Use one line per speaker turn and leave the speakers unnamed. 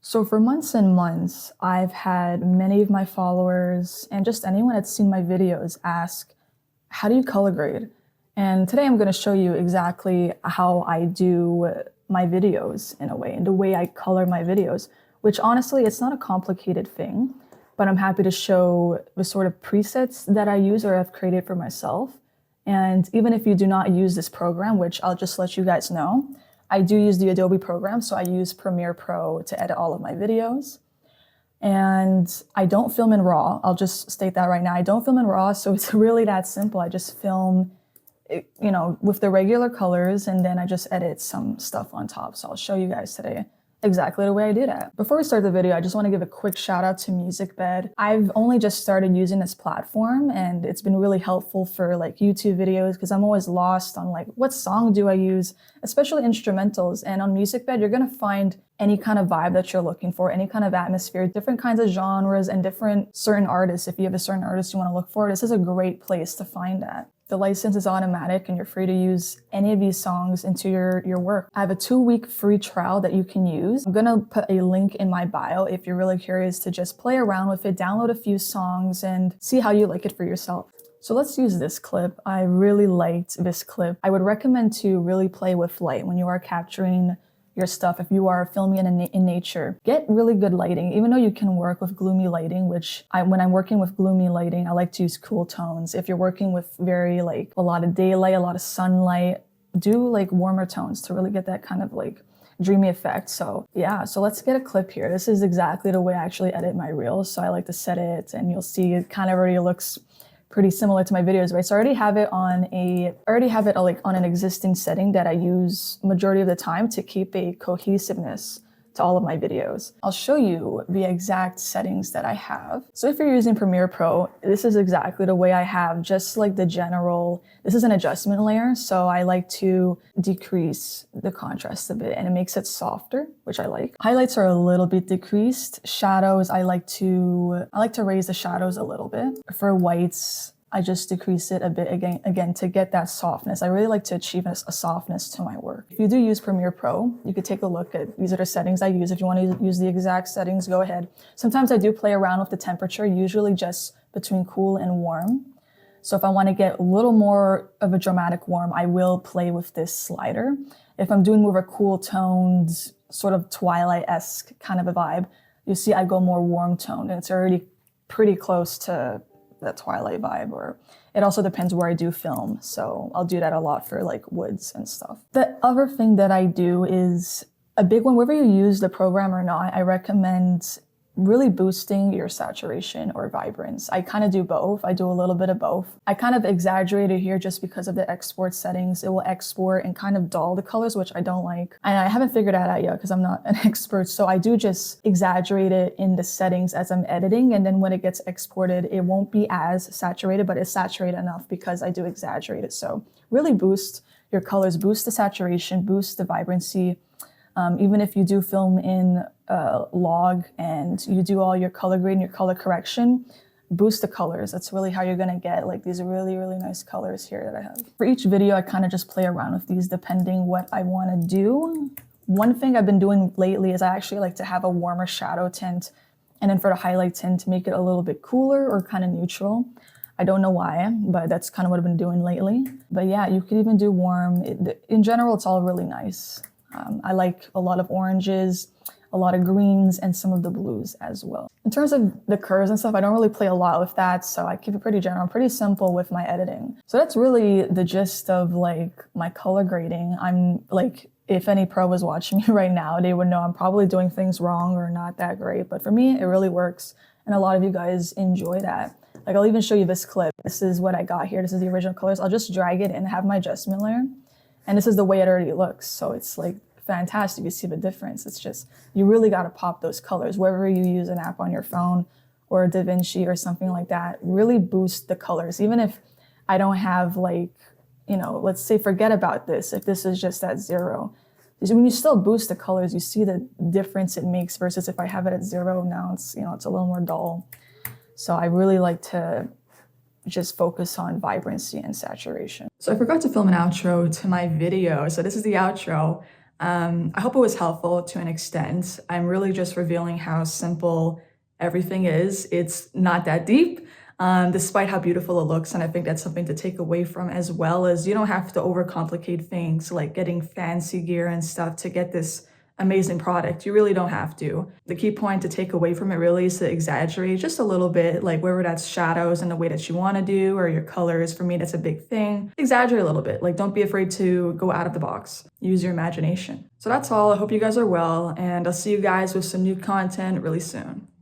So for months and months, I've had many of my followers and just anyone that's seen my videos ask, how do you color grade? And today I'm going to show you exactly how I do my videos in a way, and the way I color my videos, which honestly, it's not a complicated thing, but I'm happy to show the sort of presets that I use or have created for myself. And even if you do not use this program, which I'll just let you guys know, I do use the Adobe program, so I use Premiere Pro to edit all of my videos. And I don't film in RAW. I'll just state that right now. I don't film in RAW, so it's really that simple. I just film, with the regular colors, and then I just edit some stuff on top. So I'll show you guys today exactly the way I do that. Before we start the video, I just want to give a quick shout out to Musicbed. I've only just started using this platform, and it's been really helpful for like YouTube videos because I'm always lost on like what song do I use, especially instrumentals. And on Musicbed, you're gonna find any kind of vibe that you're looking for, any kind of atmosphere, different kinds of genres and different certain artists. If you have a certain artist you want to look for, this is a great place to find that. The license is automatic and you're free to use any of these songs into your work. I have a 2-week free trial that you can use. I'm gonna put a link in my bio if you're really curious to just play around with it, download a few songs and see how you like it for yourself. So let's use this clip. I really liked this clip. I would recommend to really play with light when you are capturing your stuff. If you are filming in nature, get really good lighting, even though you can work with gloomy lighting, when I'm working with gloomy lighting, I like to use cool tones. If you're working with very like a lot of daylight, a lot of sunlight, do like warmer tones to really get that kind of like dreamy effect. So yeah, so let's get a clip here. This is exactly the way I actually edit my reels. So I like to set it and you'll see it kind of already looks pretty similar to my videos, right? So I already have it like on an existing setting that I use majority of the time to keep a cohesiveness to all of my videos. I'll show you the exact settings that I have. So if you're using Premiere Pro, this is exactly the way I have, just like the general, this is an adjustment layer. So I like to decrease the contrast a bit and it makes it softer, which I like. Highlights are a little bit decreased. Shadows, I like to raise the shadows a little bit. For whites, I just decrease it a bit again to get that softness. I really like to achieve a softness to my work. If you do use Premiere Pro, you could take a look at, these are the settings I use. If you want to use the exact settings, go ahead. Sometimes I do play around with the temperature, usually just between cool and warm. So if I want to get a little more of a dramatic warm, I will play with this slider. If I'm doing more of a cool toned, sort of Twilight-esque kind of a vibe, you'll see I go more warm toned and it's already pretty close to that Twilight vibe, or it also depends where I do film. So I'll do that a lot for like woods and stuff. The other thing that I do is a big one, whether you use the program or not, I recommend really boosting your saturation or vibrance. I kind of do both. I do a little bit of both. I kind of exaggerate it here just because of the export settings. It will export and kind of dull the colors, which I don't like. And I haven't figured that out yet because I'm not an expert. So I do just exaggerate it in the settings as I'm editing. And then when it gets exported, it won't be as saturated, but it's saturated enough because I do exaggerate it. So really boost your colors, boost the saturation, boost the vibrancy. Even if you do film in log and you do all your color grade and your color correction, boost the colors. That's really how you're gonna get like these really, really nice colors here that I have. For each video, I kind of just play around with these depending what I wanna do. One thing I've been doing lately is I actually like to have a warmer shadow tint, and then for the highlight tint to make it a little bit cooler or kind of neutral. I don't know why, but that's kind of what I've been doing lately. But yeah, you could even do warm. In general, it's all really nice. I like a lot of oranges, a lot of greens, and some of the blues as well. In terms of the curves and stuff, I don't really play a lot with that, so I keep it pretty general, pretty simple with my editing. So that's really the gist of like my color grading. I'm like, if any pro was watching me right now, they would know I'm probably doing things wrong or not that great, but for me, it really works. And a lot of you guys enjoy that. Like I'll even show you this clip. This is what I got here. This is the original colors. I'll just drag it and have my adjustment layer. And this is the way it already looks. So it's like fantastic. You see the difference. It's just, you really got to pop those colors. Whether you use an app on your phone or DaVinci or something like that, really boost the colors. Even if I don't have like, let's say forget about this. If this is just at 0, when you still boost the colors, you see the difference it makes versus if I have it at 0, now it's, it's a little more dull. So I really like to just focus on vibrancy and saturation. So I forgot to film an outro to my video. So this is the outro. I hope it was helpful to an extent. I'm really just revealing how simple everything is. It's not that deep, despite how beautiful it looks. And I think that's something to take away from, as well as you don't have to overcomplicate things like getting fancy gear and stuff to get this amazing product. You really don't have to. The key point to take away from it really is to exaggerate just a little bit, like wherever that's shadows in the way that you want to do, or your colors. For me, that's a big thing. Exaggerate a little bit. Like, don't be afraid to go out of the box. Use your imagination. So that's all. I hope you guys are well, and I'll see you guys with some new content really soon.